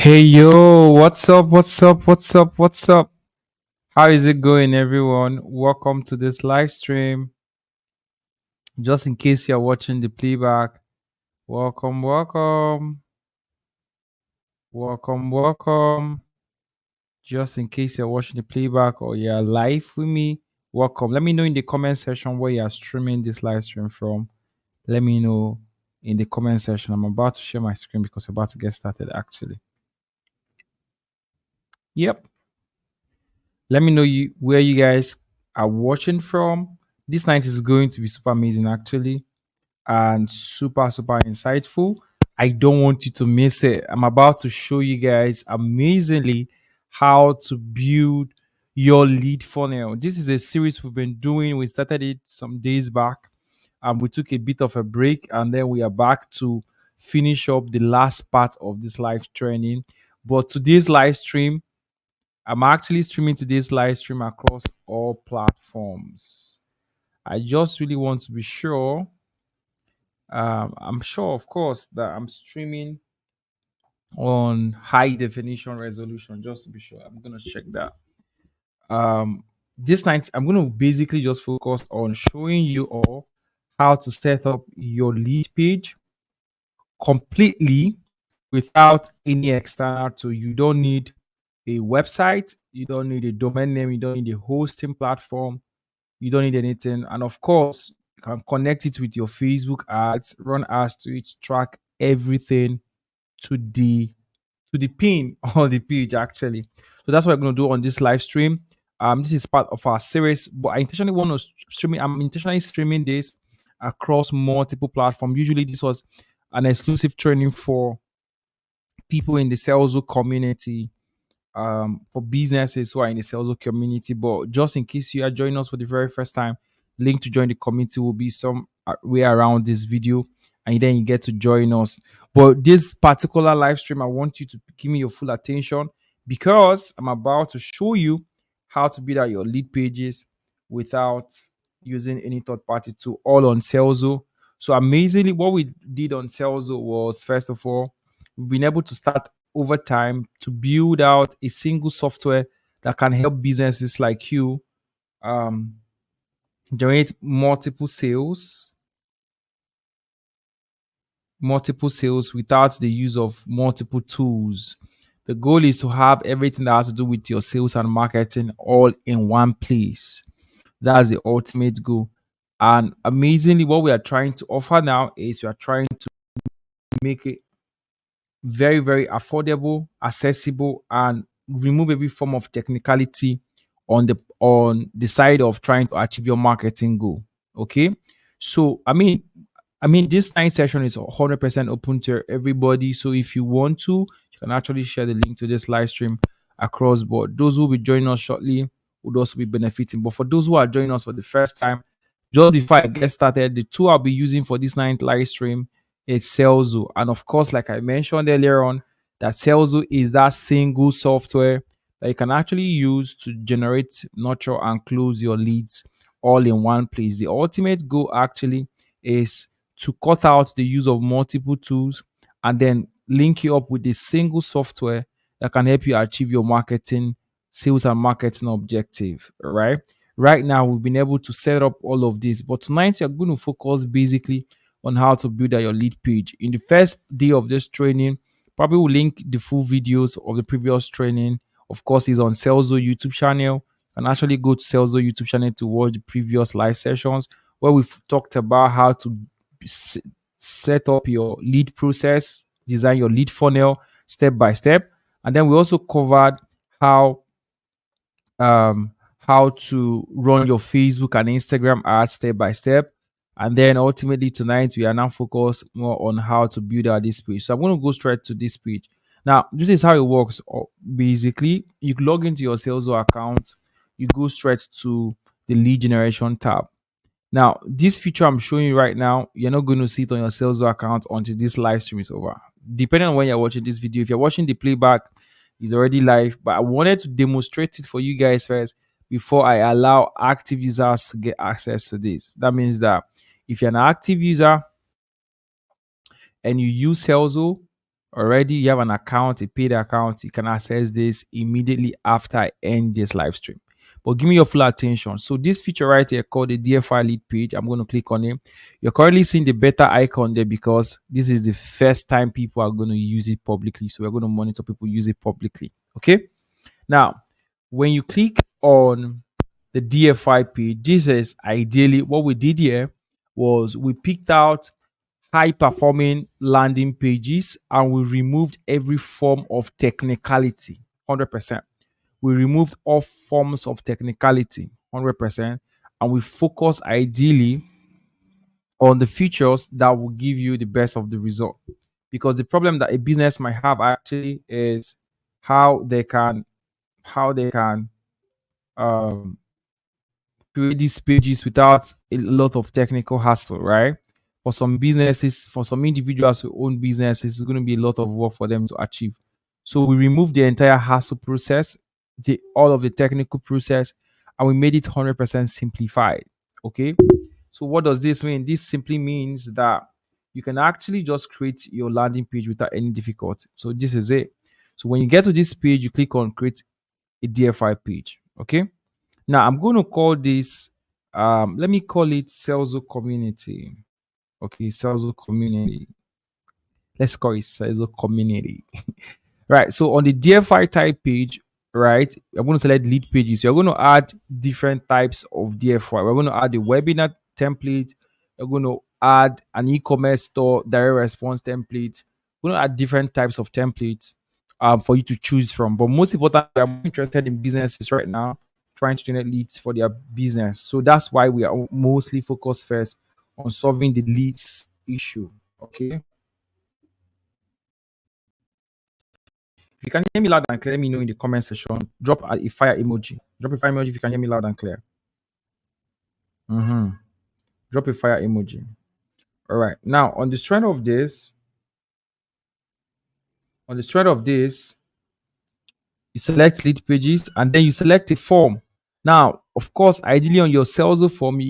Hey yo, what's up? What's up? What's up? What's up? How is it going, everyone? Welcome to this live stream. Just in case you're watching the playback, welcome, welcome, welcome, welcome. Just in case you're watching the playback or you're live with me, welcome. Let me know in the comment section where you're streaming this live stream from. Let me know in the comment section. I'm about to share my screen because we're about to get started actually. Yep. Let me know where you guys are watching from. This night is going to be super amazing actually and super insightful. I don't want you to miss it. I'm about to show you guys amazingly how to build your lead funnel. This is a series we've been doing. We started it some days back and we took a bit of a break and then we are back to finish up the last part of this live training. But today's live stream, I'm actually streaming today's live stream across all platforms. I just really want to be sure. I'm sure, of course, that I'm streaming on high definition resolution, just to be sure. I'm gonna check that. This night I'm gonna basically just focus on showing you all how to set up your lead page completely without any external tool. You don't need a website, you don't need a domain name, you don't need a hosting platform, you don't need anything. And of course, you can connect it with your Facebook ads, run ads to it, track everything to the pin or the page actually. So that's what I'm gonna do on this live stream. This is part of our series, but I intentionally want to stream it. I'm intentionally streaming this across multiple platforms. Usually, this was an exclusive training for people in the Serlzo community, for businesses who are in the Serlzo community. But just in case you are joining us for the very first time, link to join the community will be some way around this video, and then you get to join us. But this particular live stream, I want you to give me your full attention because I'm about to show you how to build out your lead pages without using any third party tool, all on Serlzo. So amazingly, what we did on Serlzo was, first of all, we've been able to start over time to build out a single software that can help businesses like you um, generate multiple sales without the use of multiple tools. The goal is to have everything that has to do with your sales and marketing all in one place. That's the ultimate goal. And amazingly, what we are trying to offer now is we are trying to make it very affordable, accessible, and remove every form of technicality on the side of trying to achieve your marketing goal. Okay. So I mean this night session is 100% open to everybody. So if you want to, you can actually share the link to this live stream across board. Those who will be joining us shortly would also be benefiting. But for those who are joining us for the first time, just before I get started, the tool I'll be using for this night live stream is Serlzo. And of course, like I mentioned earlier on, that Serlzo is that single software that you can actually use to generate, nurture, and close your leads all in one place. The ultimate goal actually is to cut out the use of multiple tools and then link you up with a single software that can help you achieve your marketing, sales, and marketing objective. Right. Right now, we've been able to set up all of this, but tonight you're going to focus basically on how to build out your lead page. In the first day of this training, probably will link the full videos of the previous training. Of course, it's on Serlzo YouTube channel. You can actually go to Serlzo YouTube channel to watch the previous live sessions where we've talked about how to s- set up your lead process, design your lead funnel step by step. And then we also covered how how to run your Facebook and Instagram ads step by step. And then ultimately tonight we are now focused more on how to build out this page. So I'm going to go straight to this page. Now, this is how it works. Basically, you log into your Salesforce account, you go straight to the lead generation tab. Now, this feature I'm showing you right now, you're not going to see it on your Salesforce account until this live stream is over. Depending on when you're watching this video, if you're watching the playback, it's already live. But I wanted to demonstrate it for you guys first before I allow active users to get access to this. That means that if you're an active user and you use Salesforce, already you have an account, a paid account, you can access this immediately after I end this live stream. But give me your full attention. So this feature right here called the DFI lead page, I'm going to click on it. You're currently seeing the beta icon there because this is the first time people are going to use it publicly. So we're going to monitor people use it publicly. Okay. Now, when you click on the DFI page, this is ideally what we did here was we picked out high performing landing pages and we removed every form of technicality 100%. We removed all forms of technicality 100%, and we focus ideally on the features that will give you the best of the result. Because the problem that a business might have actually is how they can how they can um create these pages without a lot of technical hassle, right? For some businesses, for some individuals who own businesses, it's going to be a lot of work for them to achieve. So we removed the entire hassle process, the all of the technical process, and we made it 100% simplified. Okay. So what does this mean? This simply means that you can actually just create your landing page without any difficulty. So this is it. So when you get to this page, you click on create a DFI page. Okay. Now I'm going to call this, let me call it Serlzo Community. Okay, Serlzo Community. Let's call it Serlzo Community. Right. So on the DFI type page, right, I'm going to select lead pages. You're going to add different types of DFI. We're going to add a webinar template. We're going to add an e-commerce store direct response template. We're going to add different types of templates for you to choose from. But most importantly, I'm interested in businesses right now trying to generate leads for their business. So that's why we are mostly focused first on solving the leads issue. Okay. If you can hear me loud and clear, let me know in the comment section. Drop a fire emoji. Drop a fire emoji if you can hear me loud and clear. Mhm. Drop a fire emoji. All right. Now, on the strength of this, you select lead pages and then you select a form. Now, of course, ideally on your sales form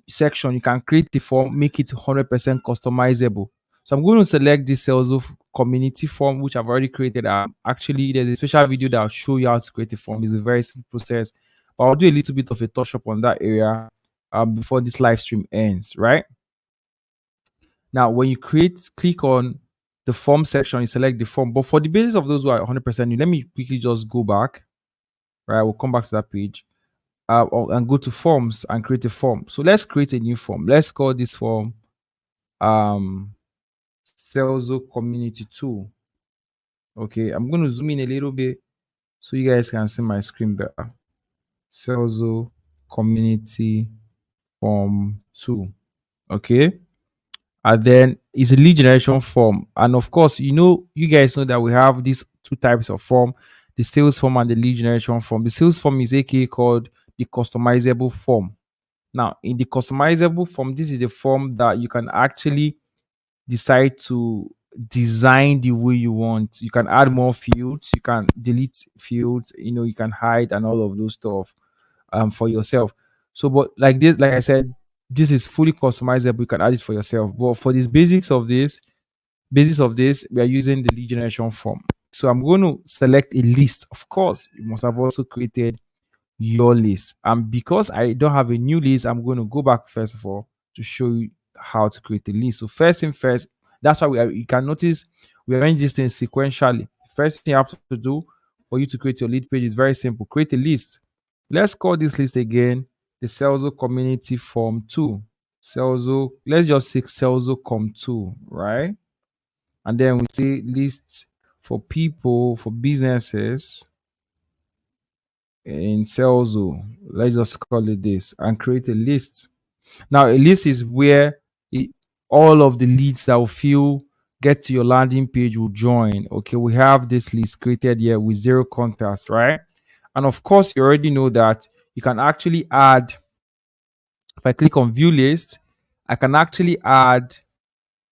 section, you can create the form, make it 100% customizable. So I'm going to select this sales community form, which I've already created. Actually, there's a special video that will show you how to create a form. It's a very simple process, but I'll do a little bit of a touch up on that area before this live stream ends, right? Now, when you click on the form section, you select the form. But for the basis of those who are 100% new, let me quickly just go back, right? We'll come back to that page and go to forms and create a form. So let's create a new form. Let's call this form um Serlzo Community 2. Okay, I'm going to zoom in a little bit so you guys can see my screen better. Serlzo Community Form 2. Okay, and then it's a lead generation form. And of course, you guys know that we have these two types of form, the sales form and the lead generation form. The sales form is aka called the customizable form. Now, in the customizable form, this is a form that you can actually decide to design the way you want. You can add more fields, you can delete fields, you can hide and all of those stuff for yourself. So, but like this, like I said, this is fully customizable. You can add it for yourself. But for this basis of this, we are using the lead generation form. So I'm going to select a list. Of course, you must have also created your list. And because I don't have a new list, I'm going to go back first of all to show you how to create a list. So first thing first, that's why you can notice we arrange this thing sequentially. First thing you have to do for you to create your lead page is very simple. Create a list. Let's call this list again the Serlzo Community Form 2. Serlzo, let's just say Serlzo Com 2, right? And then we say list for people, for businesses in Serlzo. Let's just call it this and create a list. Now, a list is where it, all of the leads that will feel get to your landing page will join. Okay, we have this list created here with zero contacts, right? And of course, you already know that you can actually add, if I click on view list, I can actually add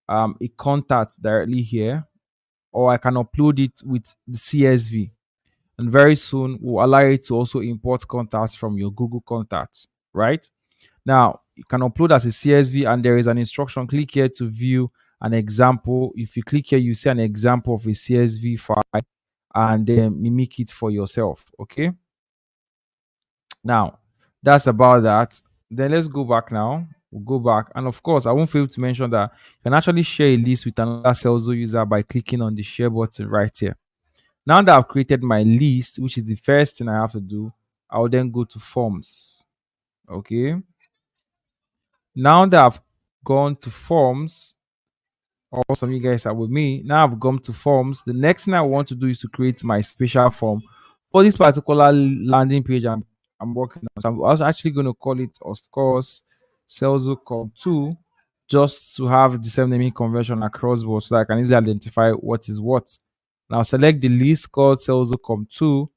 a contact directly here, or I can upload it with the CSV. And very soon we'll allow you to also import contacts from your Google Contacts, right? Now, you can upload as a CSV and there is an instruction. Click here to view an example. If you click here, you see an example of a CSV file and then mimic it for yourself. Okay. Now, that's about that. Then let's go back now. We'll go back. And of course, I won't fail to mention that you can actually share a list with another Serlzo user by clicking on the share button right here. Now that I've created my list, which is the first thing I have to do, I'll then go to forms. Okay. Now that I've gone to forms, or some of you guys are with me, now I've gone to forms. The next thing I want to do is to create my special form for this particular landing page I'm working on. So I'm also actually going to call it, of course, Serlzo.com2, just to have the same naming convention across board so that I can easily identify what is what. Now select the list called Serlzo.com2,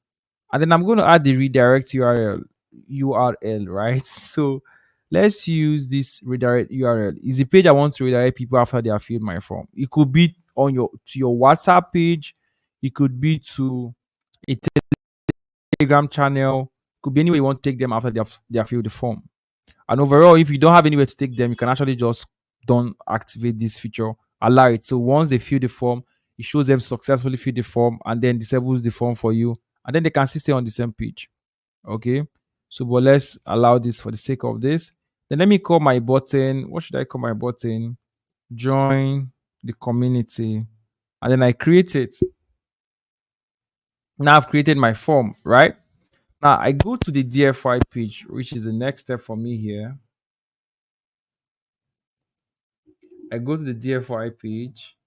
and then I'm going to add the redirect URL, right? So let's use this redirect URL. Is the page I want to redirect people after they have filled my form. It could be on your WhatsApp page, it could be to a Telegram channel, it could be anywhere you want to take them after they have filled the form. And overall, if you don't have anywhere to take them, you can actually just don't activate this feature, allow it. So once they fill the form, it shows them successfully fill the form and then disables the form for you, and then they can still stay on the same page. Okay. So, but let's allow this for the sake of this. Then let me call my button. What should I call my button? Join the community. And then I create it. Now I've created my form, right? Now I go to the DFI page, which is the next step for me here. I go to the DFI page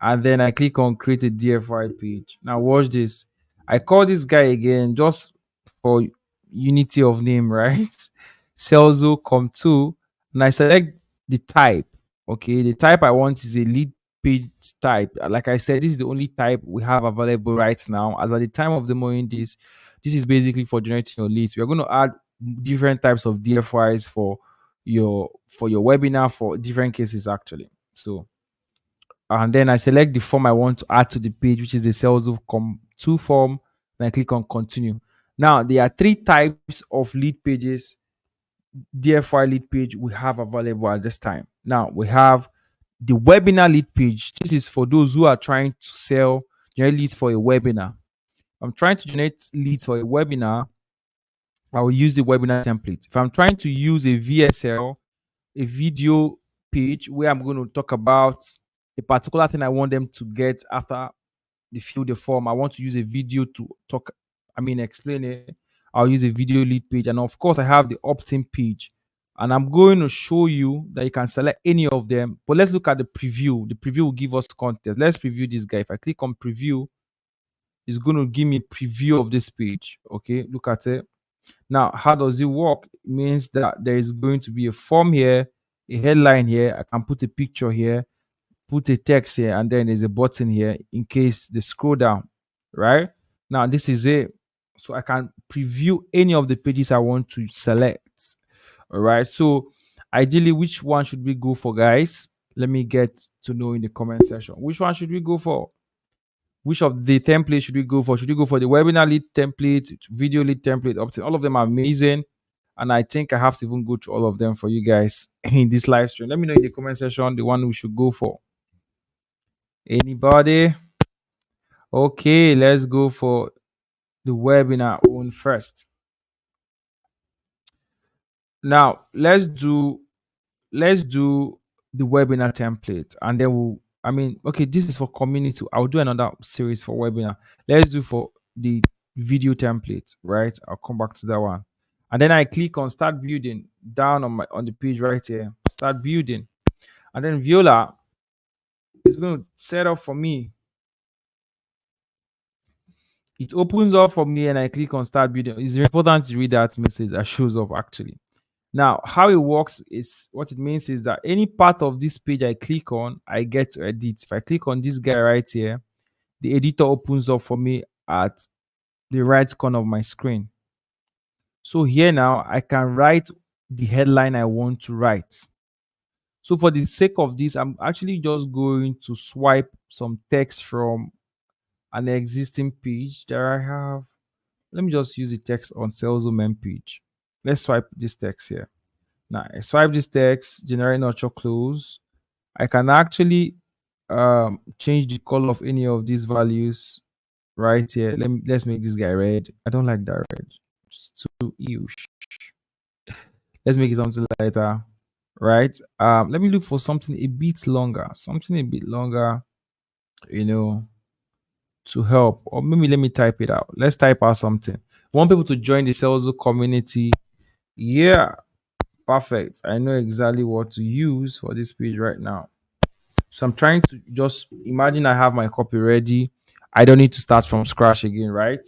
and then I click on create a DFI page. Now watch this. I call this guy again just for unity of name, right? Serlzo come to, and I select the type. Okay, the type I want is a lead page type. Like I said, this is the only type we have available right now. As at the time of demoing this is basically for generating your leads. We are going to add different types of DFIs for your webinar for different cases actually. So and then I select the form I want to add to the page, which is the Serlzo com 2 form, and I click on continue. Now there are three types of lead pages, DFI lead page we have available at this time. Now we have the webinar lead page. This is for those who are trying to generate leads for a webinar. I'm trying to generate leads for a webinar. I will use the webinar template. If I'm trying to use a VSL, a video page where I'm going to talk about a particular thing I want them to get after they fill the form, I want to use a video to explain it. I'll use a video lead page. And of course, I have the opt-in page. And I'm going to show you that you can select any of them. But let's look at the preview. The preview will give us context. Let's preview this guy. If I click on preview, it's going to give me a preview of this page. Okay, look at it. Now, how does it work? It means that there is going to be a form here, a headline here. I can put a picture here, put a text here, and then there's a button here in case they scroll down, right? Now, this is it. So I can preview any of the pages I want to select. All right. So ideally, which one should we go for, guys? Let me get to know in the comment section. Which one should we go for? Which of the templates should we go for? Should we go for the webinar lead template, video lead template, opt-in? All of them are amazing. And I think I have to even go through all of them for you guys in this live stream. Let me know in the comment section the one we should go for. Anybody? Okay, let's go for the webinar one first. Now let's do the webinar template, and then okay, this is for community. I'll do another series for webinar. Let's do for the video template, right? I'll come back to that one. And then I click on start building down on the page right here. Start building. And then Viola is going to set up for me. It opens up for me and I click on start building. It's important to read that message that shows up actually. Now, how it works is what it means is that any part of this page I click on, I get to edit. If I click on this guy right here, the editor opens up for me at the right corner of my screen. So here now, I can write the headline I want to write. So for the sake of this, I'm actually just going to swipe some text from an existing page that I have. Let me just use the text on Serlzo main page. Let's swipe this text here. Now I swipe this text, generate nurture close. I can actually change the color of any of these values right here. Let's make this guy red. I don't like that red. It's too ew. Let's make it something lighter, right? Let me look for something a bit longer, something a bit longer, you know, to help. Or maybe let me type it out. Let's type out something. Want people to join the Serlzo community? Yeah, perfect. I know exactly what to use for this page right now. So I'm trying to just imagine I have my copy ready. I don't need to start from scratch again, right?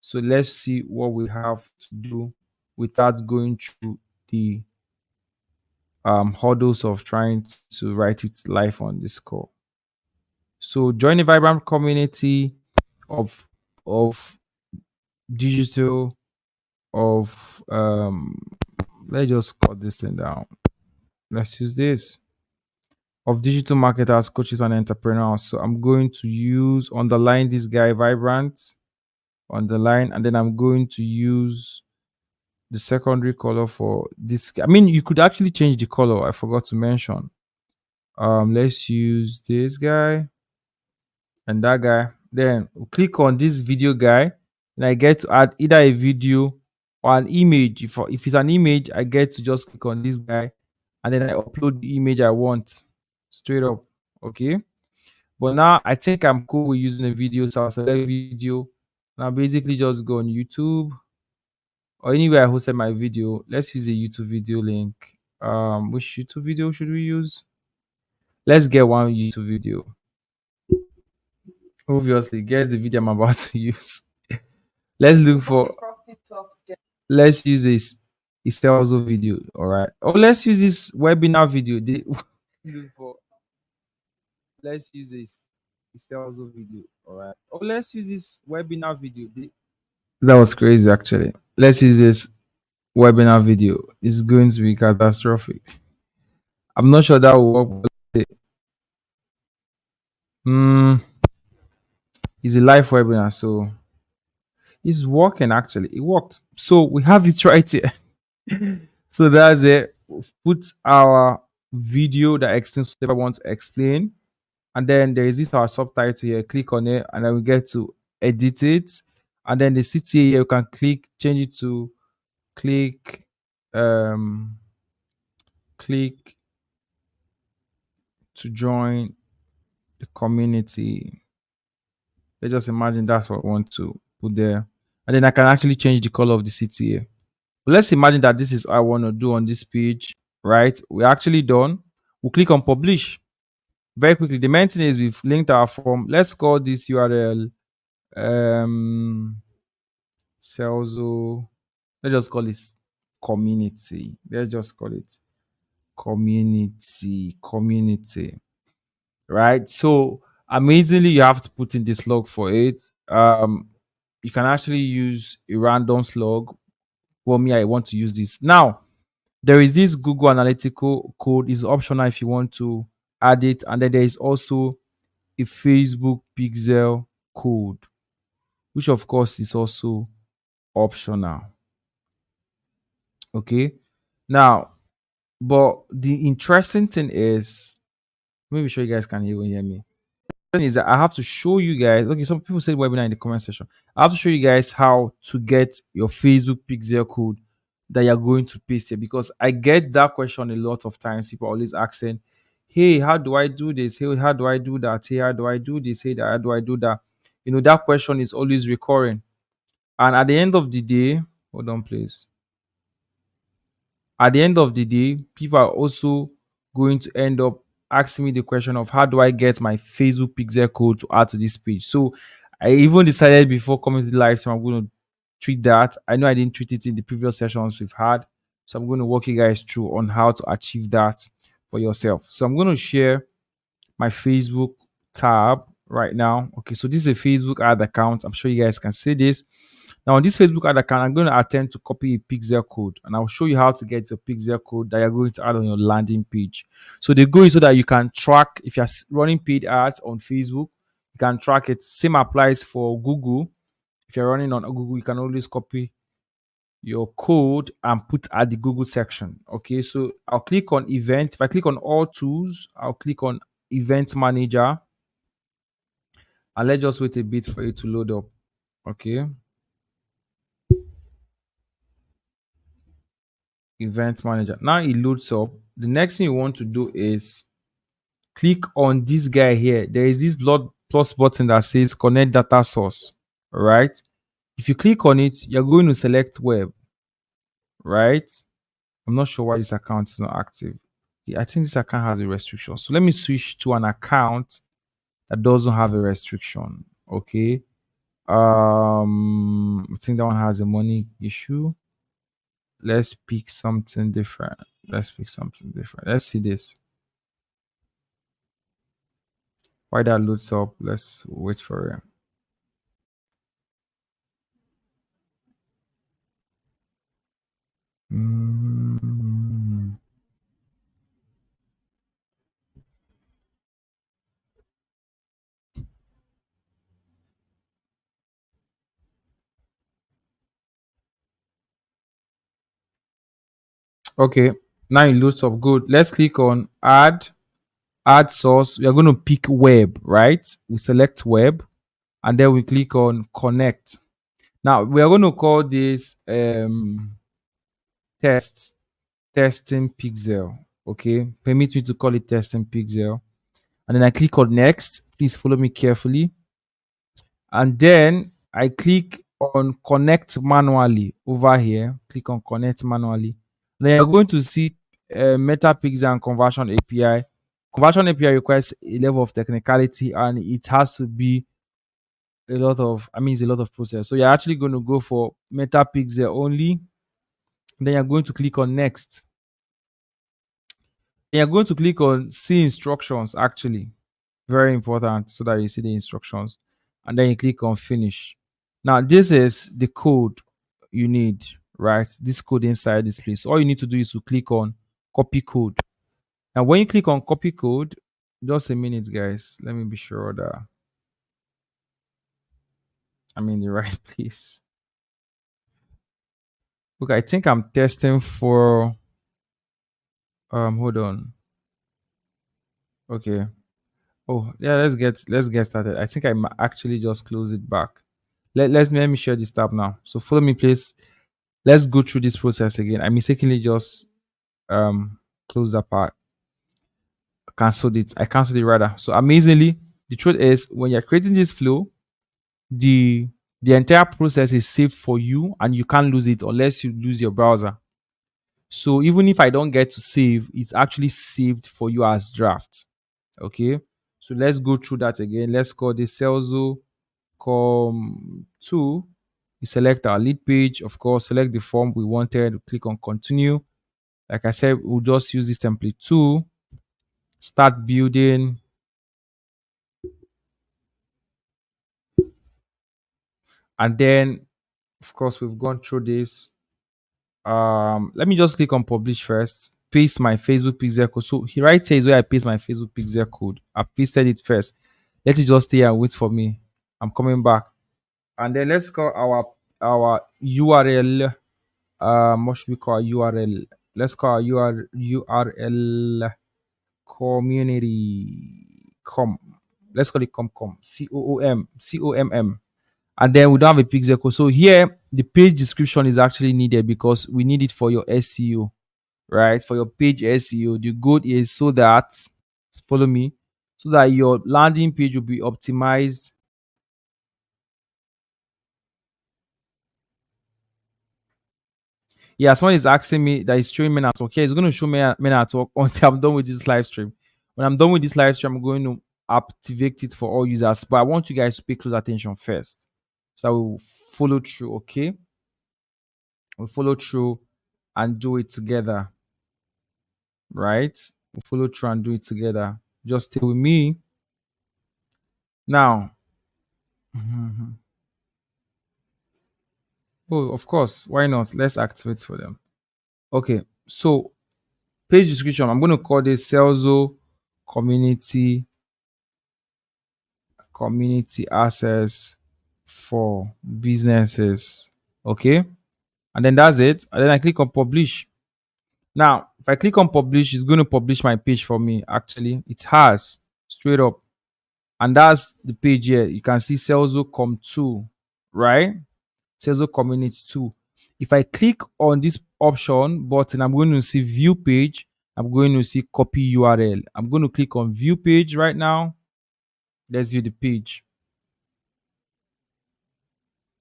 So let's see what we have to do without going through the hurdles of trying to write it live on this call. So join a vibrant community of of digital of let's just cut this thing down. Let's use this of digital marketers, coaches, and entrepreneurs. So I'm going to use underline this guy vibrant, underline, and then I'm going to use the secondary color for this. I mean, you could actually change the color. I forgot to mention. Let's use this guy and that guy. Then we'll click on this video guy, and I get to add either a video or an image. If it's an image, I get to just click on this guy, and then I upload the image I want straight up. Okay. But now I think I'm cool with using a video, so I'll select video. Now basically just go on YouTube or anywhere I hosted my video. Let's use a YouTube video link. Which YouTube video should we use? Let's get one YouTube video. Obviously, guess the video I'm about to use. Let's look for. Let's use a Serlzo video. All right. Or let's use this webinar video. Look for. Let's use this Serlzo video. All right. Or let's use this webinar video. That was crazy, actually. Let's use this webinar video. It's going to be catastrophic. I'm not sure that will work. Hmm. It's a live webinar, so it's working actually. It worked. So we have it right here. So that's it. We've put our video that explains whatever I want to explain. And then there is this our subtitle here. Click on it, and then we get to edit it. And then the CTA here, you can click, change it to click um click to join the community. Let's just imagine that's what I want to put there. And then I can actually change the color of the CTA. But let's imagine that this is what I want to do on this page, right? We're actually done. We'll click on publish. Very quickly, the main thing is we've linked our form. Let's call this URL Serlzo. Let's just call it community. Let's just call it community, right? So amazingly, you have to put in this log for it. You can actually use a random slug. Well, me, I want to use this now. There is this Google Analytical code is optional if you want to add it, and then there is also a Facebook pixel code, which of course is also optional. Okay. Now, but the interesting thing is, maybe sure you guys can even hear me. The thing is that I have to show you guys. Okay, some people said webinar in the comment section. I have to show you guys how to get your Facebook pixel code that you're going to paste here, because I get that question a lot of times. People are always asking, hey, how do I do this? Hey, how do I do that? Hey, how do I do this? Hey, how do I do that? That question is always recurring. And at the end of the day, hold on, please. At the end of the day, people are also going to end up asking me the question of how do I get my Facebook pixel code to add to this page. So I even decided before coming to the live stream, I'm going to treat that. I know I didn't treat it in the previous sessions we've had. So I'm going to walk you guys through on how to achieve that for yourself. So I'm going to share my Facebook tab right now. Okay, so this is a Facebook ad account. I'm sure you guys can see this. Now on this Facebook ad account, I'm going to attempt to copy a pixel code, and I'll show you how to get your pixel code that you're going to add on your landing page. So the goal is so that you can track, if you're running paid ads on Facebook, you can track it. Same applies for Google. If you're running on Google, you can always copy your code and put at the Google section. Okay, so I'll click on event. If I click on all tools, I'll click on event manager, and let's just wait a bit for it to load up. Okay, event manager. Now it loads up. The next thing you want to do is click on this guy here. There is this blood plus button that says connect data source. All right. If you click on it, you're going to select web, right? I'm not sure why this account is not active. Yeah, I think this account has a restriction. So let me switch to an account that doesn't have a restriction. Okay. I think that one has a money issue. Let's pick something different. Let's pick something different. Let's see this. Why that loads up? Let's wait for it. Mm. Okay, now it loads up. Good. Let's click on add source. We are going to pick web, right? We select web and then we click on connect. Now we are going to call this test testing pixel. Okay, permit me to call it testing pixel. And then I click on next. Please follow me carefully. And then I click on connect manually over here. Click on connect manually. Then you're going to see metapixel and conversion API. Conversion API requires a level of technicality and it has to be it's a lot of process. So you're actually going to go for metapixel only. Then you're going to click on next. Then you're going to click on see instructions actually. Very important so that you see the instructions. And then you click on finish. Now, this is the code you need, right? This code inside this place. All you need to do is to click on copy code. And when you click on copy code, just a minute, guys. Let me be sure that I'm in the right place. Okay, I think I'm testing for hold on. Okay. Oh, yeah, let's get started. I think I actually just close it back. Let me share this tab now. So follow me, please. Let's go through this process again. I mistakenly just closed that part. Cancelled it. I cancelled it rather. So amazingly, the truth is when you're creating this flow, the the entire process is saved for you and you can't lose it unless you lose your browser. So even if I don't get to save, it's actually saved for you as draft. Okay. So let's go through that again. Let's call this Celso com 2. We select our lead page, of course, select the form we wanted, click on continue. Like I said, we'll just use this template to start building. And then, of course, we've gone through this. Let me just click on publish first, paste my Facebook pixel code. So here right here is where I paste my Facebook pixel code. I've pasted it first. Let it just stay and wait for me. I'm coming back. And then let's call our URL. What should we call our URL? Let's call our URL community com. Let's call it com COOM. And then we don't have a pixel code. So here the page description is actually needed because we need it for your SEO, right? For your page SEO. The goal is so that follow me, so that your landing page will be optimized. Yeah, someone is asking me that is showing men at work. Yeah, it's going to show men at work until I'm done with this live stream. When I'm done with this live stream, I'm going to activate it for all users. But I want you guys to pay close attention first. So I will follow through, okay? We'll follow through and do it together, right? We'll follow through and do it together. Just stay with me. Now, oh, of course, why not? Let's activate for them. Okay, so page description. I'm going to call this Celso community access for businesses. Okay, and then that's it. And then I click on publish. Now, if I click on publish, it's going to publish my page for me. Actually, it has. straight up. And that's the page here. You can see Celso Com 2, right? Celso Community 2. If I click on this option button, I'm going to see view page. I'm going to see copy URL. I'm going to click on view page right now. Let's view the page.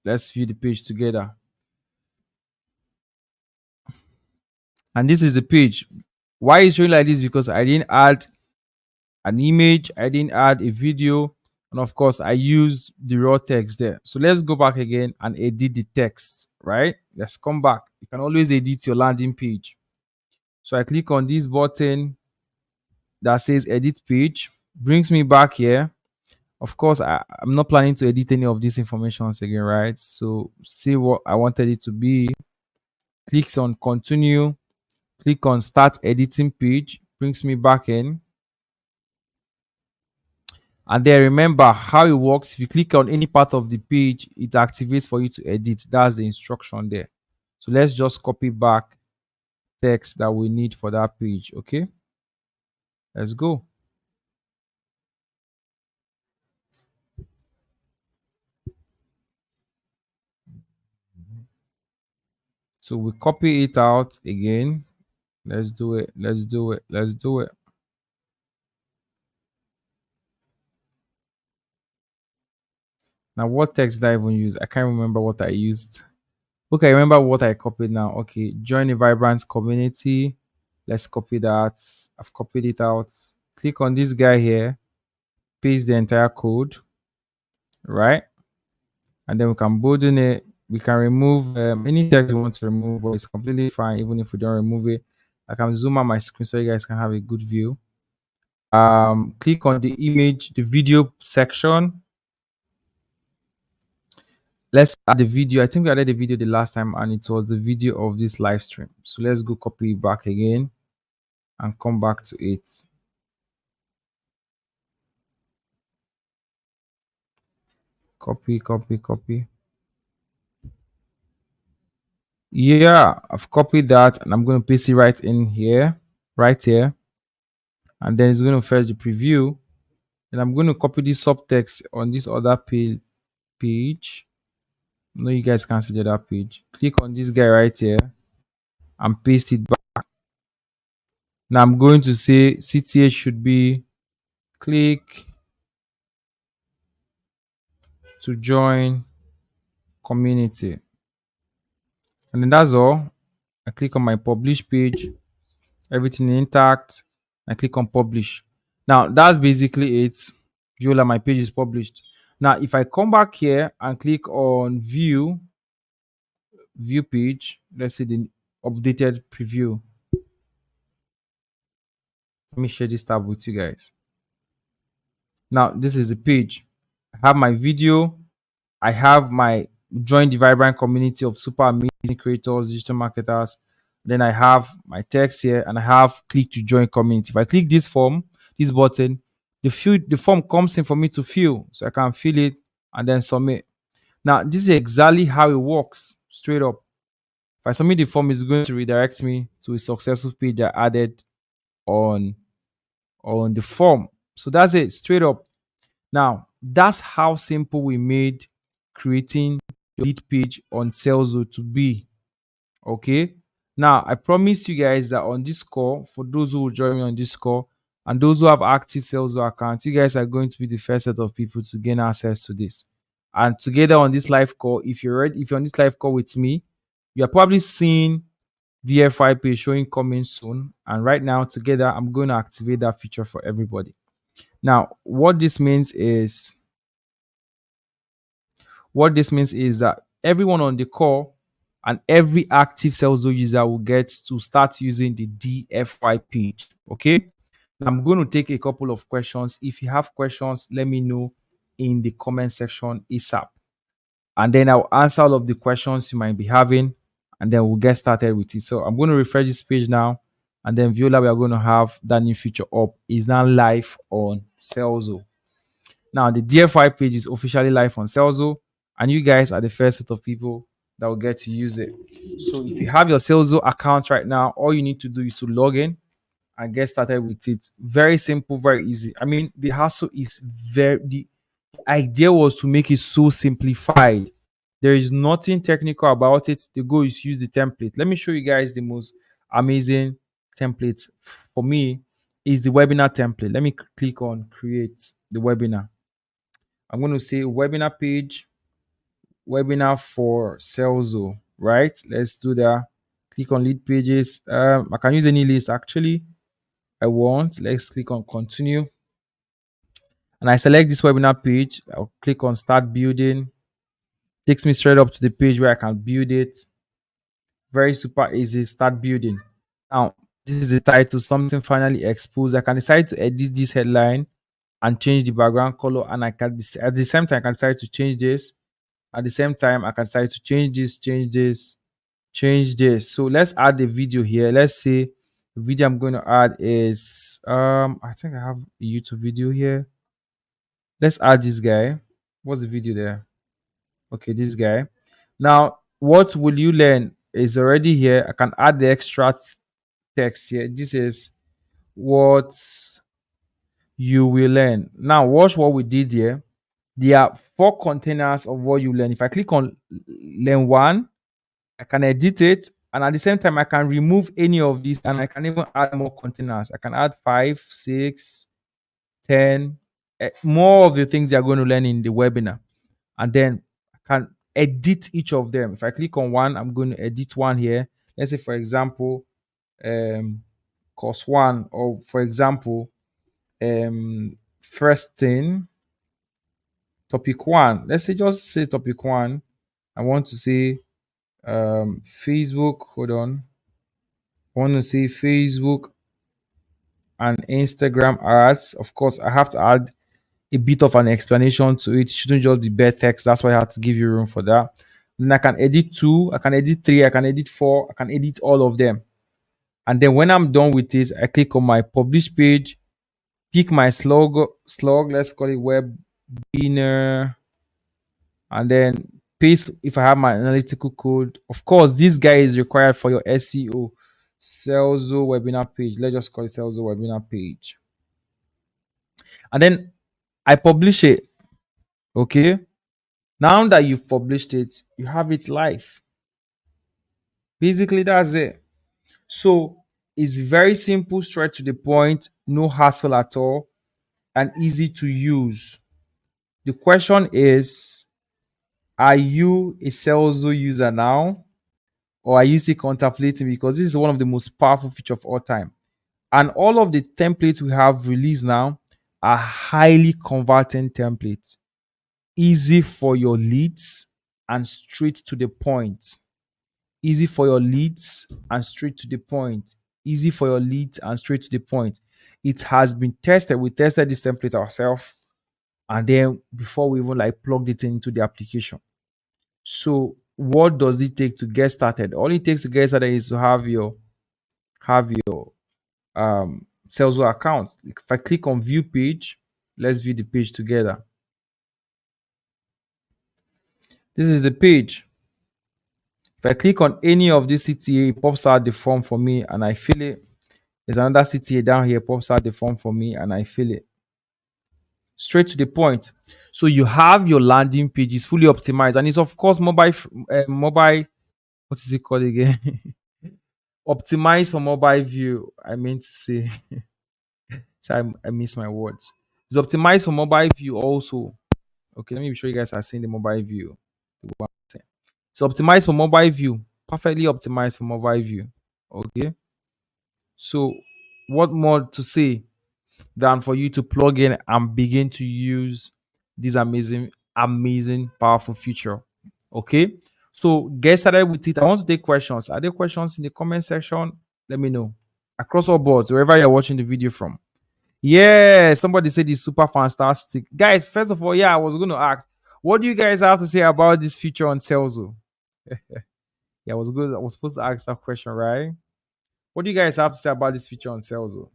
Let's view the page together. And this is the page. Why is showing like this? Because I didn't add an image, I didn't add a video, and of course I used the raw text there. So let's go back again and edit the text, right? Let's come back. You can always edit your landing page. So I click on this button that says edit page, brings me back here. Of course, I'm not planning to edit any of these informations again, right? So see what I wanted it to be. Clicks on continue, click on start editing page, brings me back in. And then remember how it works. If you click on any part of the page, it activates for you to edit. That's the instruction there. So let's just copy back text that we need for that page. Okay, let's go. So we copy it out again. Let's do it. Let's do it. Let's do it. Now, what text did I even use? I can't remember what I used. Okay, I remember what I copied now. Okay, join a vibrant community. Let's copy that. I've copied it out. Click on this guy here, paste the entire code, right? And then we can bolding it. We can remove any text we want to remove, but it's completely fine even if we don't remove it. I can zoom out my screen so you guys can have a good view. Click on the image, the video section. Let's add the video. I think we added the video the last time and it was the video of this live stream. So let's go copy it back again and come back to it. Copy, copy, copy. Yeah, I've copied that and I'm going to paste it right in here, right here. And then it's going to fetch the preview. And I'm going to copy this subtext on this other page. No, you guys can't see the other page. Click on this guy right here and paste it back. Now I'm going to say CTH should be click to join community. And then that's all. I click on my publish page, everything intact. I click on publish. Now that's basically it. Viola, my page is published. Now, if I come back here and click on view page, let's see the updated preview. Let me share this tab with you guys. Now, this is the page. I have my video. I have my join the vibrant community of super amazing creators, digital marketers. Then I have my text here and I have click to join community. If I click this form, this button, the form comes in for me to fill. So I can fill it and then submit. Now, this is exactly how it works, straight up. If I submit the form, it's going to redirect me to a successful page I added on the form. So that's it, straight up. Now, that's how simple we made creating your lead page on Serlzo to be. Okay. Now, I promised you guys that on this call, for those who will join me on this call and those who have active Serlzo accounts, you guys are going to be the first set of people to gain access to this. And together on this live call, if you're on this live call with me, you are probably seeing DFI page showing coming soon. And right now, together, I'm going to activate that feature for everybody. Now, what this means is that everyone on the call and every active Serlzo user will get to start using the DFY page. Okay. Now, I'm going to take a couple of questions. If you have questions, let me know in the comment section ASAP. And then I'll answer all of the questions you might be having. And then we'll get started with it. So I'm going to refresh this page now. And then Viola, we are going to have that new feature up. It's now live on Serlzo. Now, the DFI page is officially live on Serlzo, and you guys are the first set of people that will get to use it. So if you have your Serlzo account right now, all you need to do is to log in. and get started with it. Very simple, very easy. I mean, the hassle is very the idea was to make it so simplified. There is nothing technical about it. The goal is use the template. Let me show you guys the most amazing template for me is the webinar template. Let me click on create the webinar. I'm going to say webinar page, webinar for Serlzo, right? Let's do that. Click on lead pages. I can use any list actually. I want. Let's click on continue. And I select this webinar page. I'll click on start building. Takes me straight up to the page where I can build it. Very super easy. Start building. Now, this is the title, something finally exposed. I can decide to edit this headline and change the background color. And I can, at the same time, I can decide to change this. At the same time, I can decide to change this, change this, change this. So let's add a video here. Let's say the video I'm going to add is, I think I have a YouTube video here. Let's add this guy. What's the video there? Okay, this guy. Now, what will you learn is already here. I can add the extra text here. This is what you will learn. Now, watch what we did here. There are four containers of what you learn. If I click on learn one, I can edit it. And at the same time, I can remove any of these and I can even add more containers. I can add 5, 6, 10, more of the things you're going to learn in the webinar. And then I can edit each of them. If I click on one, I'm going to edit one here. Let's say, for example, course one, or for example, first thing, topic one. Let's say just say topic one. I want to say Facebook. Hold on. I want to say Facebook and Instagram ads. Of course, I have to add a bit of an explanation to it. It shouldn't just be bare text. That's why I have to give you room for that. Then I can edit two, I can edit three, I can edit four, I can edit all of them. And then when I'm done with this, I click on my publish page, pick my slug, let's call it webinar, and then paste if I have my analytical code. Of course, this guy is required for your SEO. Serlzo webinar page. Let's just call it Serlzo webinar page. And then I publish it. Okay. Now that you've published it, you have it live. Basically, that's it. So it's very simple, straight to the point, no hassle at all, and easy to use. The question is, are you a Serlzo user now? Or are you still contemplating? Because this is one of the most powerful features of all time. And all of the templates we have released now are highly converting templates. Easy for your leads and straight to the point. Easy for your leads and straight to the point. Easy for your leads and straight to the point. It has been tested. We tested this template ourselves. And then before we even like plugged it into the application. So what does it take to get started? All it takes to get started is to have your Serlzo account. If I click on view page, let's view the page together. This is the page. If I click on any of this CTA, it pops out the form for me and I fill it. There's another CTA down here, pops out the form for me and I fill it. Straight to the point. So you have your landing page is fully optimized and it's of course mobile. What is it called again? Optimized for mobile view. I meant to say. So I miss my words. It's optimized for mobile view also. Okay, let me be sure you guys are seeing the mobile view. It's optimized for mobile view. Perfectly optimized for mobile view. Okay. So what more to say than for you to plug in and begin to use this amazing, powerful feature. Okay. So get started with it. I want to take questions. Are there questions in the comment section? Let me know. Across all boards, wherever you're watching the video from. Yeah, somebody said it's super fantastic. Guys, first of all, yeah, I was going to ask, what do you guys have to say about this feature on Serlzo? Yeah, I was good. I was supposed to ask that question, right? What do you guys have to say about this feature on Serlzo?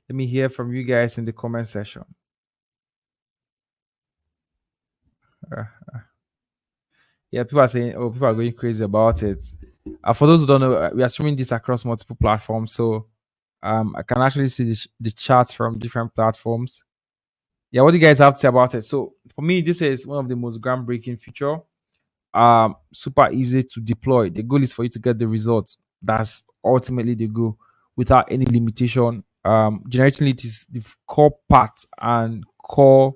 Let me hear from you guys in the comment section. Uh, yeah, people are saying, oh, people are going crazy about it. For those who don't know, we are streaming this across multiple platforms. So I can actually see the charts from different platforms. Yeah, what do you guys have to say about it? So for me, this is one of the most groundbreaking feature. Super easy to deploy. The goal is for you to get the results. That's ultimately the goal without any limitation. Generating it is the core part and core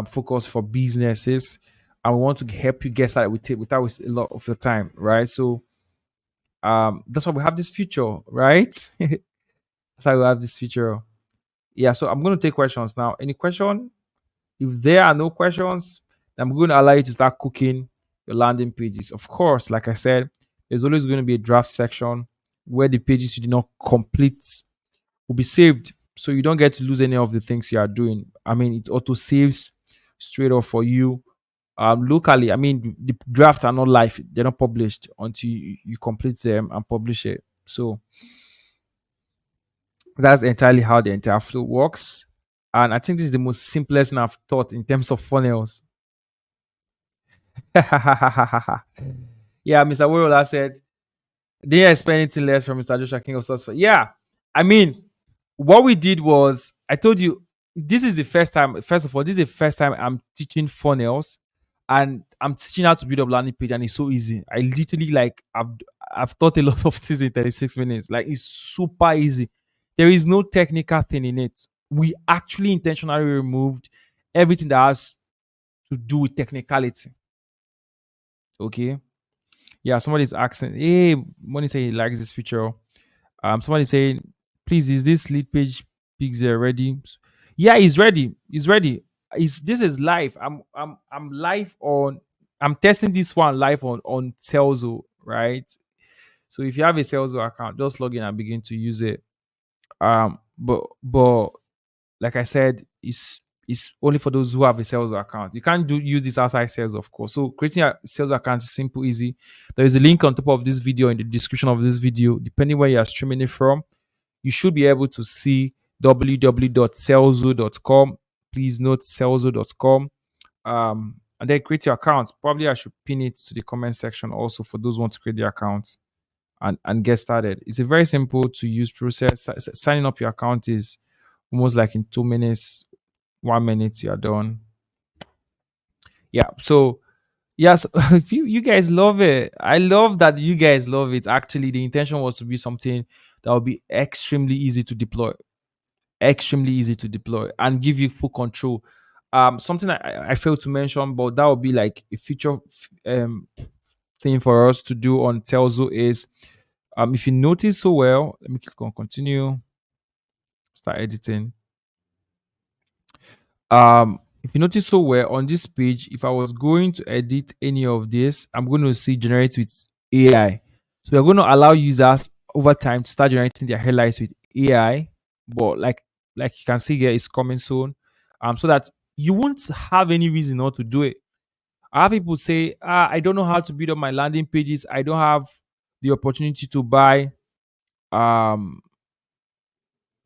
focus for businesses. And we want to help you get started with it without wasting a lot of your time, right? So that's why we have this feature, right? That's why we have this feature. Yeah, so I'm going to take questions now. Any question? If there are no questions, I'm going to allow you to start cooking your landing pages. Of course, like I said, there's always going to be a draft section where the pages you did not complete will be saved. So you don't get to lose any of the things you are doing. I mean, it auto saves straight off for you. Locally, I mean, the drafts are not live, they're not published until you complete them and publish it. So that's entirely how the entire flow works. And I think this is the most simplest thing I've taught in terms of funnels. Yeah, Mr. Worola said, didn't expect anything less from Mr. Joshua King of Source. Yeah, I mean, what we did was, I told you, this is the first time, first of all, this is the first time I'm teaching funnels and I'm teaching how to build up landing page, and it's so easy. I literally, like, I've taught a lot of things in 36 minutes. Like, it's super easy. There is no technical thing in it. We actually intentionally removed everything that has to do with technicality. Okay. Yeah, somebody's asking, hey, Money say he likes this feature. Somebody saying, please, is this lead page pixel ready? Yeah, he's ready. He's ready. This is live. I'm live on. I'm testing this one live on Serlzo, right? So if you have a Serlzo account, just log in and begin to use it. But like I said, it's only for those who have a sales account. You can't use this outside sales, of course. So creating a sales account is simple, easy. There is a link on top of this video in the description of this video. Depending where you are streaming it from, you should be able to see www.selzo.com. Please note selzo.com. And then create your account. Probably I should pin it to the comment section also for those who want to create their accounts and get started. It's a very simple to use process. Signing up your account is almost like in 2 minutes, 1 minute, you're done. Yeah. So yes, you guys love it. I love that you guys love it. Actually, the intention was to be something that will be extremely easy to deploy, extremely easy to deploy, and give you full control. Something I failed to mention, but that would be like a future thing for us to do on Telzo is, if you notice so well, let me click on continue, start editing. If you notice so well on this page, if I was going to edit any of this, I'm going to see generate with AI. So we're going to allow users over time to start generating their headlights with AI. But like you can see here, it's coming soon. So that you won't have any reason not to do it. I have people say, I don't know how to build up my landing pages. I don't have the opportunity to buy um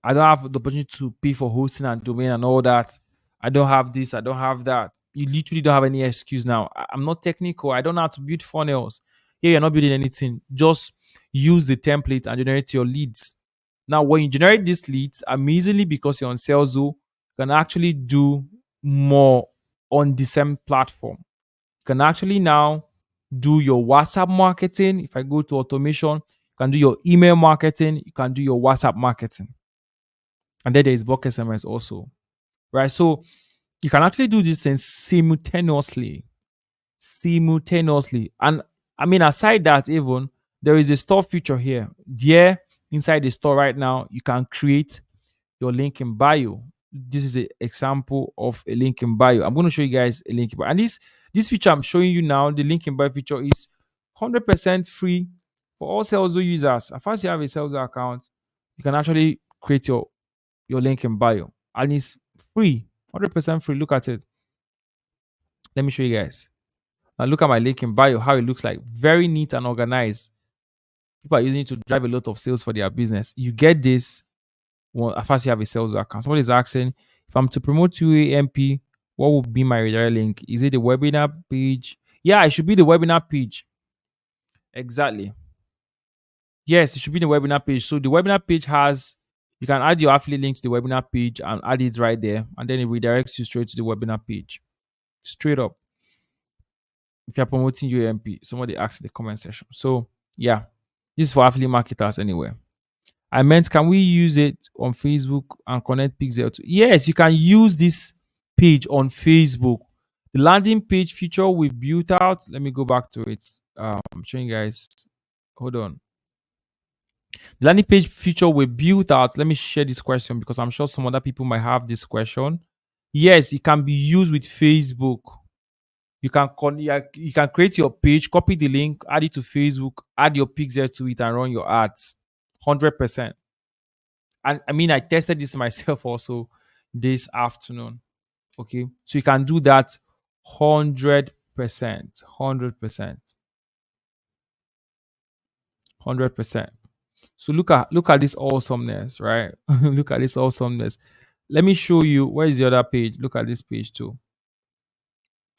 I don't have the opportunity to pay for hosting and domain and all that. I don't have this. I don't have that. You literally don't have any excuse now. I'm not technical. I don't know how to build funnels. Here, you're not building anything. Just use the template and generate your leads. Now, when you generate these leads, amazingly, because you're on Salesforce, you can actually do more on the same platform. You can actually now do your WhatsApp marketing. If I go to automation, you can do your email marketing. You can do your WhatsApp marketing. And then there is bulk SMS also, right? So you can actually do these things simultaneously. And I mean, aside that, even there is a store feature here. There, inside the store right now, you can create your link in bio. This is an example of a link in bio. I'm going to show you guys a link in bio. And this feature I'm showing you now, the link in bio feature, is 100% free for all Salesforce users. As far as you have a Salesforce account, you can actually create your link in bio, and it's free, 100% free. Look at it. Let me show you guys. Now look at my link in bio, how it looks like. Very neat and organized. People are using it to drive a lot of sales for their business. You get this as far as you have a sales account. Somebody's asking, if I'm to promote UAMP, what would be my redirect link? Is it the webinar page? Yeah, it should be the webinar page. Exactly. Yes, it should be the webinar page. So the webinar page has, you can add your affiliate link to the webinar page and add it right there, and then it redirects you straight to the webinar page. Straight up. If you're promoting UMP, somebody asked in the comment section. So yeah, this is for affiliate marketers anyway. I meant, can we use it on Facebook and connect Pixel to? Yes, you can use this page on Facebook. The landing page feature we built out. Let me go back to it. I'm showing you guys. Hold on. The landing page feature we built out. Let me share this question because I'm sure some other people might have this question. Yes, it can be used with Facebook. You can create your page, copy the link, add it to Facebook, add your pixel to it, and run your ads. 100%. And I mean, I tested this myself also this afternoon. Okay, so you can do that 100%, 100%, 100%. So look at this awesomeness, right? Look at this awesomeness. Let me show you where is the other page. Look at this page too,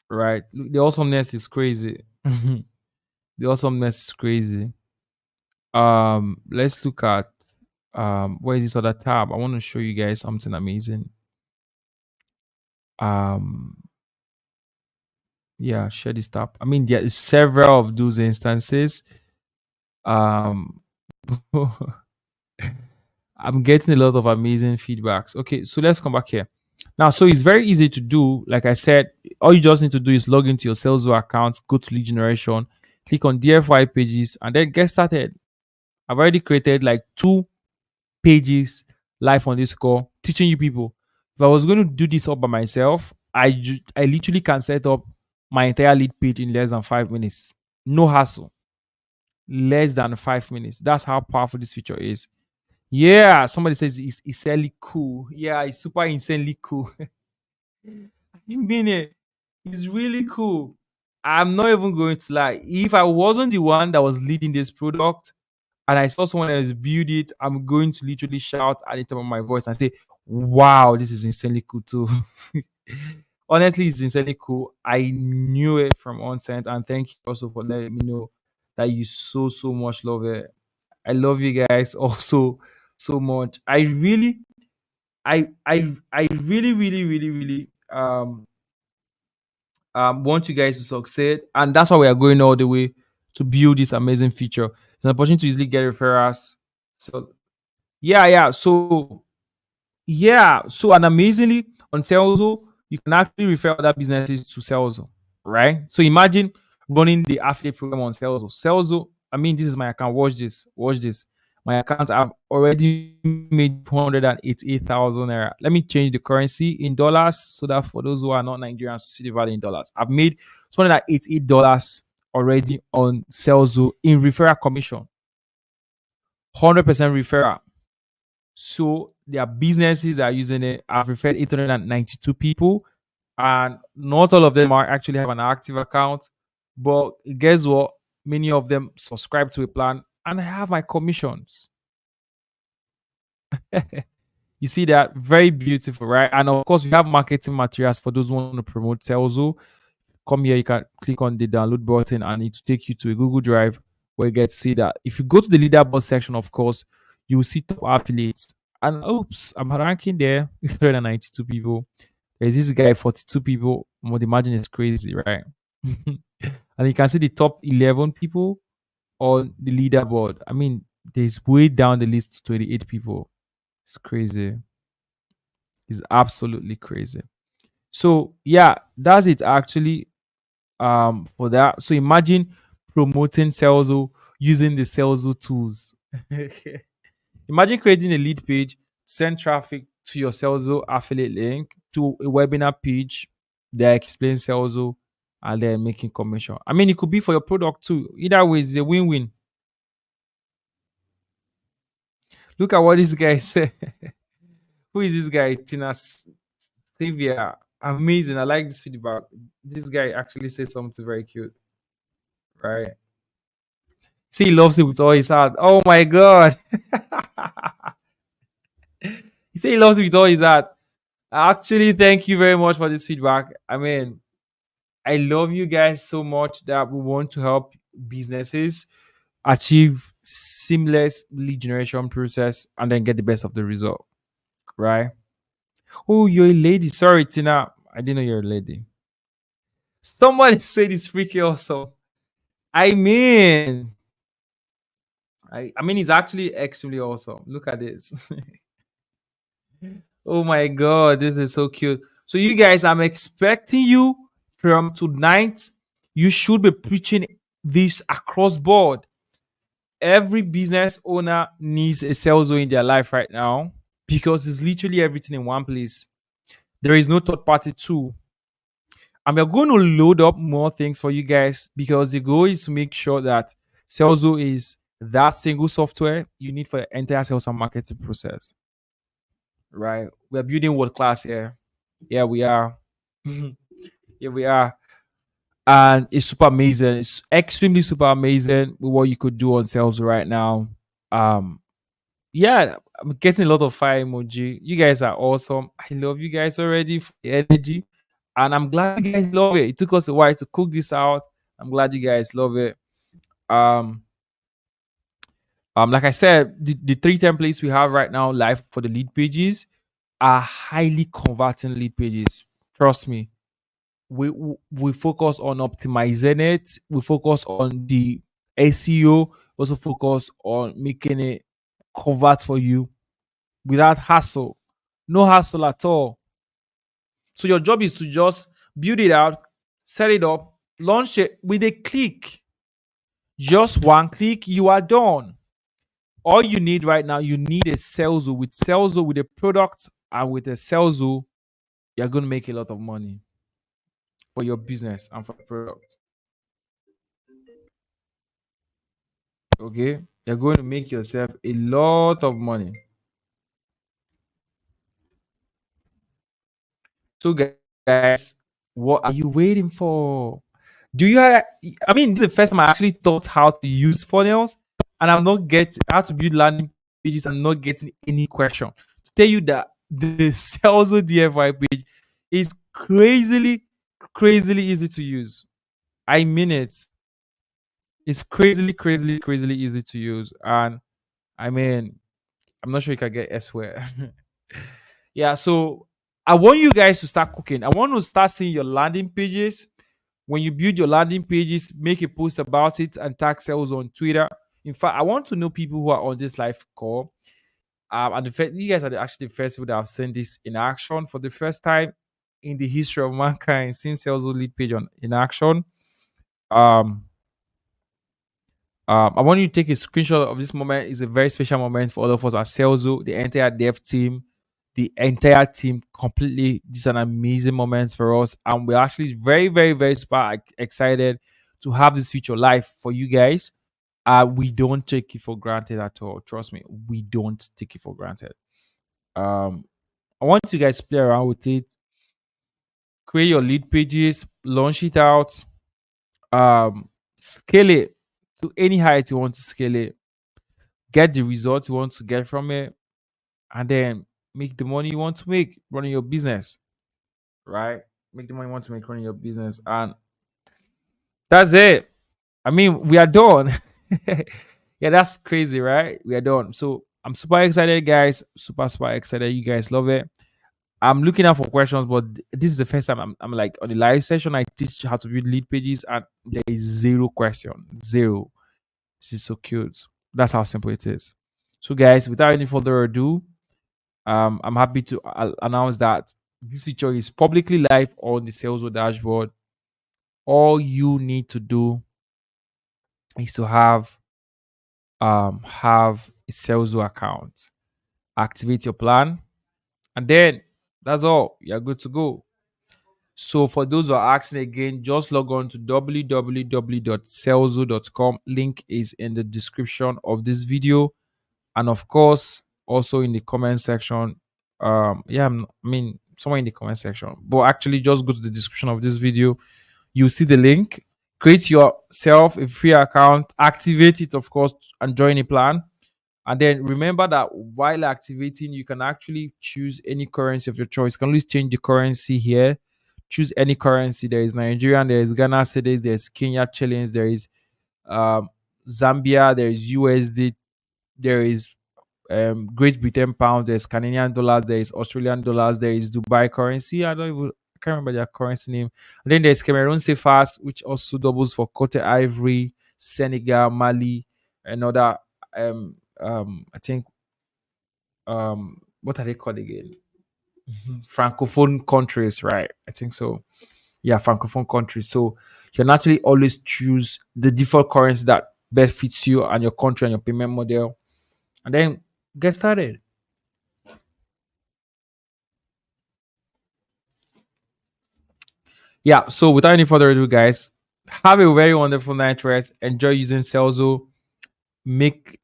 right? Look, the awesomeness is crazy. The awesomeness is crazy. Let's look at where is this other tab? I want to show you guys something amazing. Um, yeah, share this tab. I mean, there is several of those instances. Um, I'm getting a lot of amazing feedbacks. Okay, so let's come back here. Now, so it's very easy to do. Like I said, all you just need to do is log into your Serlzo account, go to lead generation, click on DFY pages, and then get started. I've already created like 2 pages live on this call teaching you people. If I was going to do this all by myself, I literally can set up my entire lead page in less than 5 minutes. No hassle. Less than 5 minutes. That's how powerful this feature is. Yeah, somebody says it's insanely cool. Yeah, it's super insanely cool. You mean it? It's really cool. I'm not even going to lie. If I wasn't the one that was leading this product and I saw someone else build it, I'm going to literally shout at the top of my voice and say, wow, this is insanely cool too. Honestly, it's insanely cool. I knew it from onset, and thank you also for letting me know that you so much love it. I love you guys also so much. I really want you guys to succeed, and that's why we are going all the way to build this amazing feature. It's an opportunity to easily get referrals. So so and amazingly on Serlzo, you can actually refer other businesses to Serlzo, right? So imagine running the affiliate program on Serlzo. Serlzo, I mean, this is my account. Watch this. Watch this. My account, I've already made 288,000 naira. Let me change the currency in dollars so that for those who are not Nigerians, see the value in dollars. I've made $288 already on Serlzo in referral commission. 100% referral. So their businesses are using it. I've referred 892 people, and not all of them are actually have an active account. But guess what? Many of them subscribe to a plan, and I have my commissions. You see that? Very beautiful, right? And of course, we have marketing materials for those who want to promote Selzo. Come here, you can click on the download button and it will take you to a Google Drive where you get to see that. If you go to the leaderboard section, of course, you will see top affiliates. And oops, I'm ranking there with 392 people. There's this guy, 42 people. Well, the margin is crazy, right? And you can see the top 11 people on the leaderboard. I mean, there's way down the list 28 people. It's crazy. It's absolutely crazy. So yeah, that's it actually for that. So imagine promoting Selzo using the Selzo tools. Imagine creating a lead page, send traffic to your Selzo affiliate link to a webinar page that explains Selzo and then making commission. I mean, it could be for your product too. Either way, it's a win-win. Look at what this guy said. Who is this guy? Tina Savia. Amazing. I like this feedback. This guy actually said something very cute, right? See, he loves it with all his heart. Oh my god. He said he loves it with all his heart. Actually, thank you very much for this feedback. I mean, I love you guys so much that we want to help businesses. achieve seamless lead generation process, and then get the best of the result, right? Oh, you're a lady. Sorry, Tina. I didn't know you're a lady. Somebody said it's freaky also. I mean, I mean, it's actually extremely awesome. Look at this. Oh my god, this is so cute. So you guys, I'm expecting you from tonight. You should be preaching this across board. Every business owner needs a sales in their life right now because it's literally everything in one place. There is no third party tool. And we're going to load up more things for you guys because the goal is to make sure that Salesforce is that single software you need for your entire sales and marketing process. Right? We're building world class here. Yeah, we are. Yeah, we are. And it's super amazing. It's extremely super amazing with what you could do on sales right now. Um, yeah, I'm getting a lot of fire emoji. You guys are awesome. I love you guys already for the energy. And I'm glad you guys love it. It took us a while to cook this out. I'm glad you guys love it. Um, like I said, the three templates we have right now live for the lead pages are highly converting lead pages. Trust me. We focus on optimizing it. We focus on the SEO. Also focus on making it convert for you without hassle. No hassle at all. So your job is to just build it out, set it up, launch it with a click. Just one click, you are done. All you need right now, you need a sales with sales with a product, and with a sales, you're going to make a lot of money for your business and for the product. Okay, you're going to make yourself a lot of money. So, guys, what are you waiting for? Do you have, I mean, this is the first time I actually thought how to use funnels, and I'm not getting how to build landing pages. I'm not getting any question to tell you that the Salesforce DFI page is crazily easy to use. I mean it. It's crazily easy to use, and I mean, I'm not sure you can get elsewhere. Yeah, so I want you guys to start cooking. I want to start seeing your landing pages. When you build your landing pages, make a post about it and tag sales on Twitter. In fact, I want to know people who are on this live call. And you guys are actually the first people that have seen this in action for the first time in the history of mankind, seeing sales lead page on in action. Um, I want you to take a screenshot of this moment. It's a very special moment for all of us at Salzo, the entire dev team, the entire team completely. This is an amazing moment for us. And we're actually very super excited to have this feature live for you guys. We don't take it for granted at all. Trust me, we don't take it for granted. Um, I want you guys to play around with it, create your lead pages, launch it out, scale it to any height you want to scale it, get the results you want to get from it, and then make the money you want to make running your business, right? Make the money you want to make running your business. And that's it. I mean, we are done. Yeah, that's crazy, right? We are done. So I'm super excited, guys. Super excited. You guys love it. I'm looking out for questions, but this is the first time I'm like on the live session. I teach how to build lead pages, and there is zero question. Zero. This is so cute. That's how simple it is. So, guys, without any further ado, I'm happy to announce that this feature is publicly live on the Salesforce dashboard. All you need to do is to have a Salesforce account, activate your plan, and then that's all. You're good to go. So for those who are asking again, just log on to www.salesforce.com. Link is in the description of this video, and of course also in the comment section. Yeah, I mean somewhere in the comment section, but actually just go to the description of this video. You see the link. Create yourself a free account, activate it, of course, and join a plan. And then remember that while activating, you can actually choose any currency of your choice. You can always change the currency here. Choose any currency. There is Nigerian, there is Ghana cedis, there is Kenya shillings, there is um Zambia, there is USD, there is Great Britain pound, there's Canadian dollars, there is Australian dollars, there is Dubai currency. I can't remember their currency name. And then there's Cameroon CFAs, which also doubles for Cote Ivory, Senegal, Mali, and other I think what are they called again? Francophone countries, right? I think so. Yeah, Francophone countries. So you can actually always choose the default currency that best fits you and your country and your payment model, and then get started. Yeah. So without any further ado, guys, have a very wonderful night rest. Enjoy using Celso. Make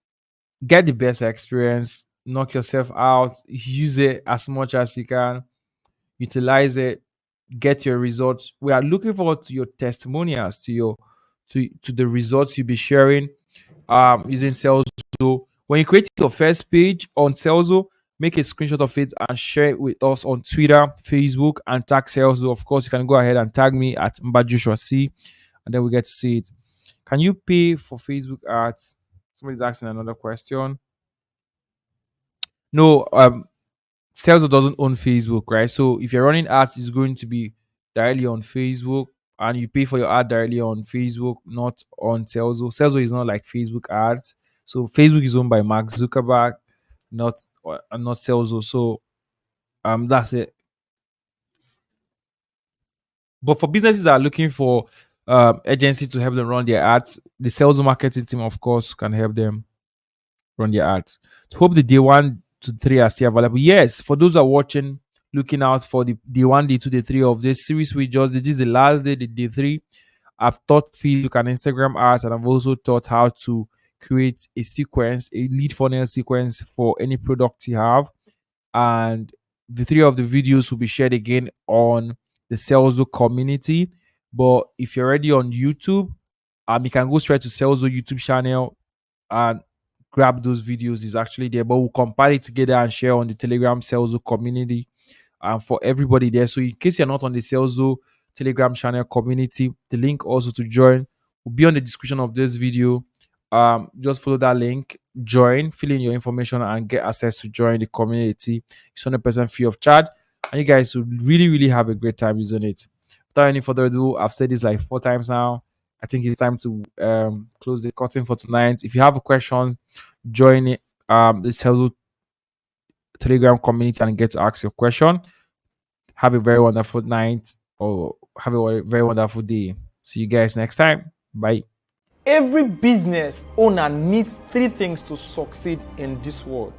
Get the best experience. Knock yourself out. Use it as much as you can. Utilize it. Get your results. We are looking forward to your testimonials, to the results you'll be sharing using Celso. When you create your first page on Celso, make a screenshot of it and share it with us on Twitter, Facebook, and tag Celso. Of course, you can go ahead and tag me at Mbajoshua C, and then we get to see it. Can you pay for Facebook ads? Somebody's asking another question. No, Celso doesn't own Facebook, right? So if you're running ads, it's going to be directly on Facebook, and you pay for your ad directly on Facebook, not on Celso. Celso is not like Facebook ads. So Facebook is owned by Mark Zuckerberg, not Celso. So that's it. But for businesses that are looking for agency to help them run their ads, the sales marketing team, of course, can help them run their ads. Hope the day 1 to 3 are still available. Yes, for those who are watching, looking out for the day 1, day 2, day 3 of this series we just did. This is the last day, the day 3. I've taught Facebook and Instagram ads, and I've also taught how to create a sequence, a lead funnel sequence for any product you have. And the 3 of the videos will be shared again on the Salesforce community. But if you're already on YouTube, you can go straight to Salesforce YouTube channel and grab those videos. Is actually there, but we'll compile it together and share on the Telegram Salesforce community for everybody there. So in case you're not on the Salesforce Telegram channel community, the link also to join will be on the description of this video. Just follow that link, join, fill in your information, and get access to join the community. It's 100% free of charge, and you guys will really, really have a great time using it. Without any further ado, I've said this like 4 times now. I think it's time to close the curtain for tonight. If you have a question, join it. The Salesforce Telegram community and get to ask your question. Have a very wonderful night or have a very wonderful day. See you guys next time. Bye. Every business owner needs 3 things to succeed in this world.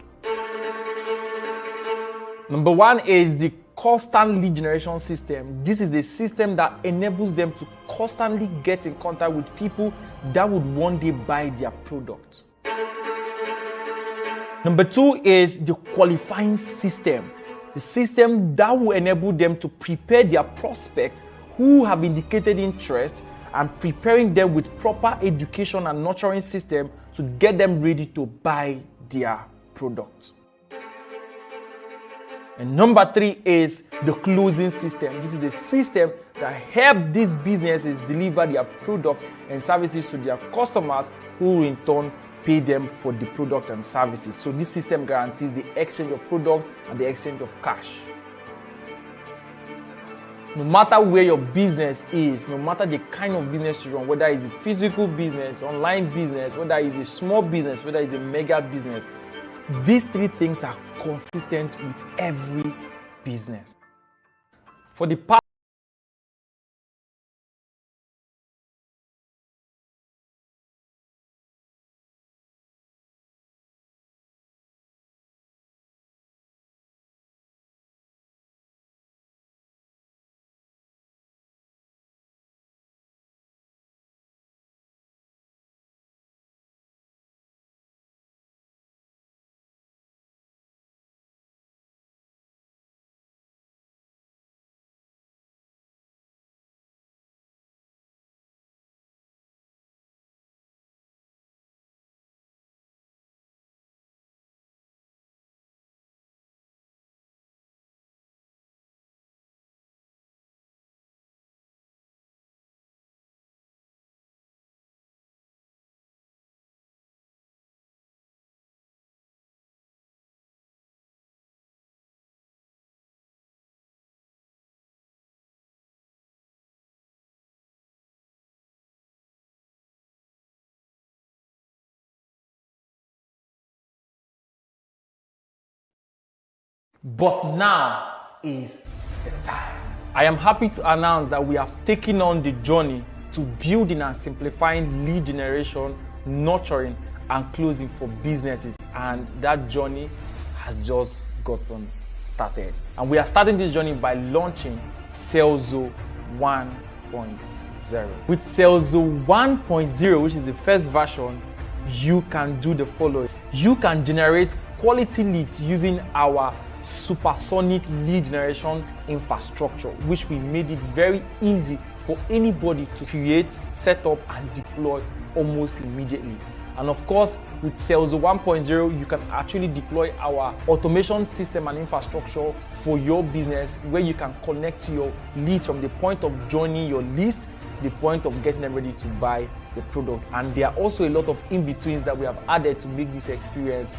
Number 1 is the constant lead generation system. This is a system that enables them to constantly get in contact with people that would one day buy their product. Number 2 is the qualifying system. The system that will enable them to prepare their prospects who have indicated interest and preparing them with proper education and nurturing system to get them ready to buy their product. And number 3 is the closing system. This is the system that helps these businesses deliver their product and services to their customers who in turn pay them for the product and services. So this system guarantees the exchange of products and the exchange of cash. No matter where your business is, no matter the kind of business you run, whether it's a physical business, online business, whether it's a small business, whether it's a mega business, these 3 things are consistent with every business. For the past But now is the time. I am happy to announce that we have taken on the journey to building and simplifying lead generation, nurturing, and closing for businesses, and that journey has just gotten started. And we are starting this journey by launching Serlzo 1.0. With Serlzo 1.0, which is the first version, you can do the following. You can generate quality leads using our supersonic lead generation infrastructure, which we made it very easy for anybody to create, set up, and deploy almost immediately. And of course, with Serlzo 1.0, you can actually deploy our automation system and infrastructure for your business, where you can connect to your leads from the point of joining your list, the point of getting them ready to buy the product. And there are also a lot of in-betweens that we have added to make this experience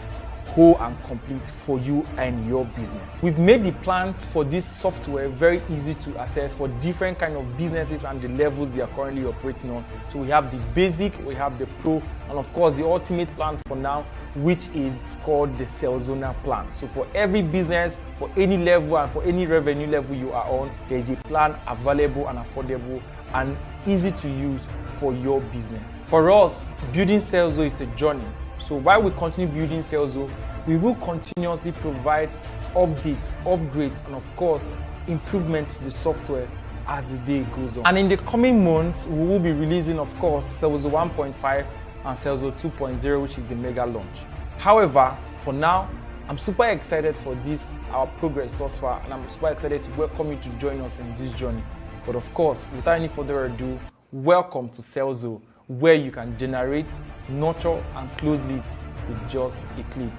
whole and complete for you and your business. We've made the plans for this software very easy to access for different kind of businesses and the levels they are currently operating on. So we have the basic, we have the pro, and of course the ultimate plan for now, which is called the Serlzona plan. So for every business, for any level and for any revenue level you are on, there is a plan available and affordable and easy to use for your business. For us, building Serlzo is a journey. So while we continue building Serlzo, we will continuously provide updates, upgrades, and of course, improvements to the software as the day goes on. And in the coming months, we will be releasing, of course, Serlzo 1.5 and Serlzo 2.0, which is the mega launch. However, for now, I'm super excited for this, our progress thus far, and I'm super excited to welcome you to join us in this journey. But of course, without any further ado, welcome to Serlzo, where you can generate, nurture, and close leads with just a click.